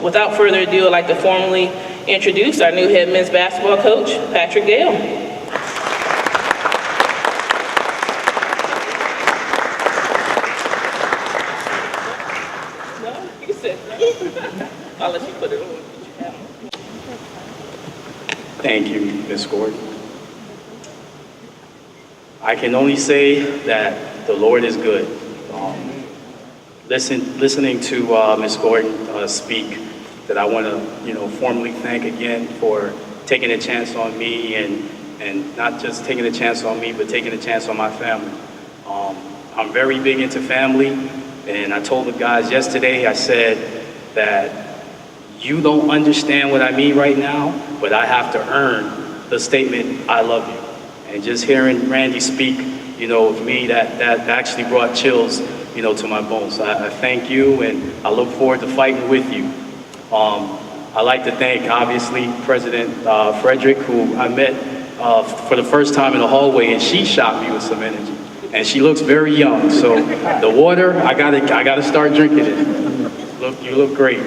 Without further ado, I'd like to formally introduce our new head men's basketball coach, Patrick Gayle. No, you said no. I'll let you put it on. Thank you, Ms. Gordon. I can only say that the Lord is good. Listening to Ms. Gordon speak, that I want to, formally thank again for taking a chance on me and not just taking a chance on me, but taking a chance on my family. I'm very big into family, and I told the guys yesterday, I said that you don't understand what I mean right now, but I have to earn the statement, I love you. And just hearing Randy speak, of me, that actually brought chills, to my bones. So I thank you, and I look forward to fighting with you. I'd like to thank, obviously, President Frederick, who I met for the first time in the hallway, and she shot me with some energy. And she looks very young, so the water, I gotta start drinking it. You look great.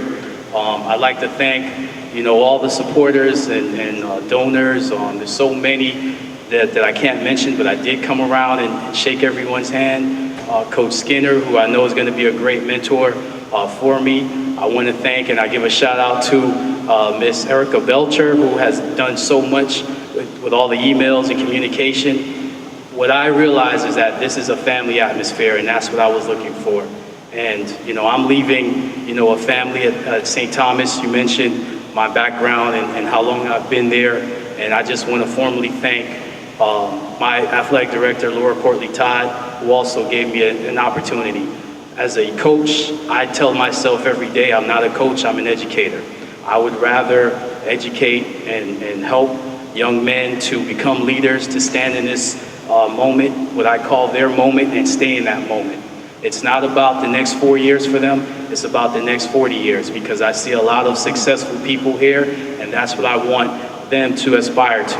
I'd like to thank, all the supporters and donors. There's so many that I can't mention, but I did come around and shake everyone's hand. Coach Skinner, who I know is going to be a great mentor for me. I want to thank, and I give a shout out to Miss Erica Belcher, who has done so much with all the emails and communication. What I realize is that this is a family atmosphere, and that's what I was looking for. And, I'm leaving, a family at St. Thomas. You mentioned my background and how long I've been there. And I just want to formally thank my athletic director, Laura Courtley-Todd, who also gave me an opportunity. As a coach, I tell myself every day, I'm not a coach, I'm an educator. I would rather educate and help young men to become leaders, to stand in this moment, what I call their moment, and stay in that moment. It's not about the next 4 years for them, it's about the next 40 years, because I see a lot of successful people here, and that's what I want them to aspire to.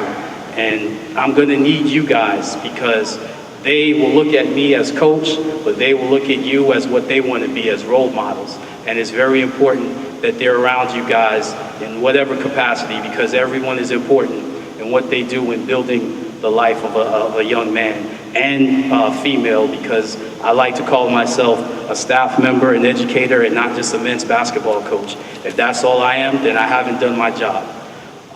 And I'm gonna need you guys, because they will look at me as coach, but they will look at you as what they want to be, as role models. And it's very important that they're around you guys in whatever capacity, because everyone is important in what they do in building the life of a young man and female, because I like to call myself a staff member, an educator, and not just a men's basketball coach. If that's all I am, then I haven't done my job.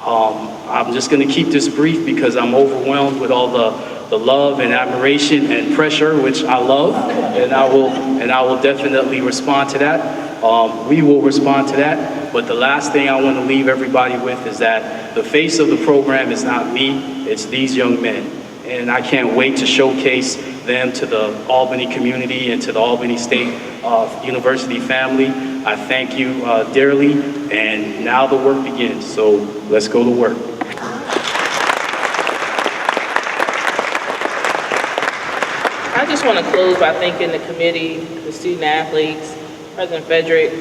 I'm just going to keep this brief because I'm overwhelmed with all the love and admiration and pressure, which I love, and I will definitely respond to that. We will respond to that. But the last thing I want to leave everybody with is that the face of the program is not me, it's these young men. And I can't wait to showcase them to the Albany community and to the Albany State University family. I thank you dearly, and now the work begins. So let's go to work. I just want to close by thanking the committee, the student athletes, President Frederick,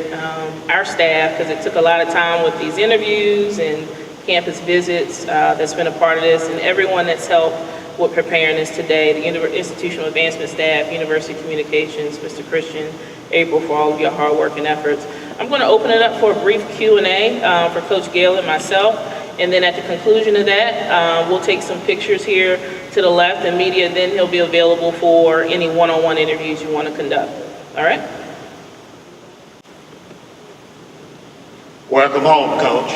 our staff, because it took a lot of time with these interviews and campus visits that's been a part of this, and everyone that's helped with preparing this today, the institutional advancement staff, University Communications, Mr. Christian, April, for all of your hard work and efforts. I'm going to open it up for a brief Q&A for Coach Gayle and myself, and then at the conclusion of that, we'll take some pictures here to the left, and media, then he'll be available for any one-on-one interviews you want to conduct. All right? Welcome home, Coach.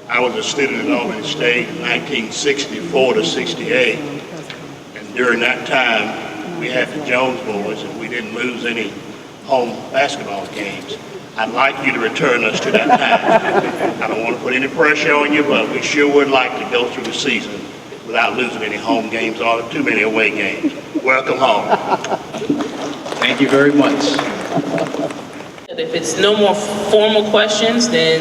I was a student at Albany State 1964 to 68, and during that time, we had the Jones boys, and we didn't lose any home basketball games. I'd like you to return us to that time. I don't want to put any pressure on you, but we sure would like to go through the season without losing any home games or too many away games. Welcome home. Thank you very much. If it's no more formal questions, then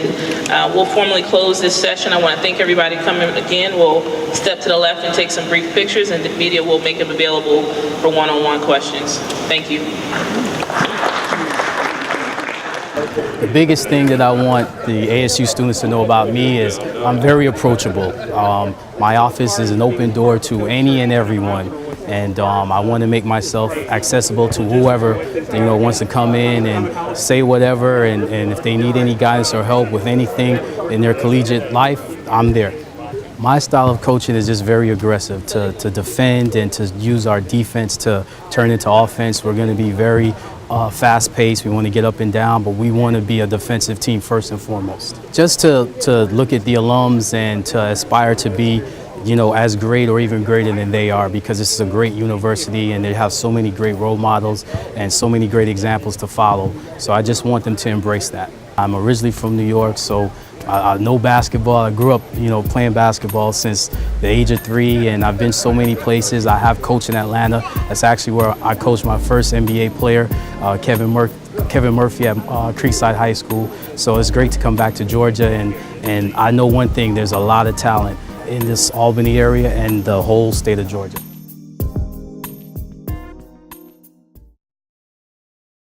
we'll formally close this session. I want to thank everybody coming again. We'll step to the left and take some brief pictures, and the media will make them available for one-on-one questions. Thank you. The biggest thing that I want the ASU students to know about me is I'm very approachable. My office is an open door to any and everyone. And I want to make myself accessible to whoever, wants to come in and say whatever. And if they need any guidance or help with anything in their collegiate life, I'm there. My style of coaching is just very aggressive, to defend and to use our defense to turn into offense. We're going to be very fast-paced. We want to get up and down, but we want to be a defensive team first and foremost. Just to look at the alums and to aspire to be, as great or even greater than they are, because this is a great university and they have so many great role models and so many great examples to follow. So I just want them to embrace that. I'm originally from New York, so I know basketball. I grew up, playing basketball since the age of 3, and I've been so many places. I have coached in Atlanta. That's actually where I coached my first NBA player, Kevin Murphy at Creekside High School. So it's great to come back to Georgia, and I know one thing, there's a lot of talent in this Albany area and the whole state of Georgia.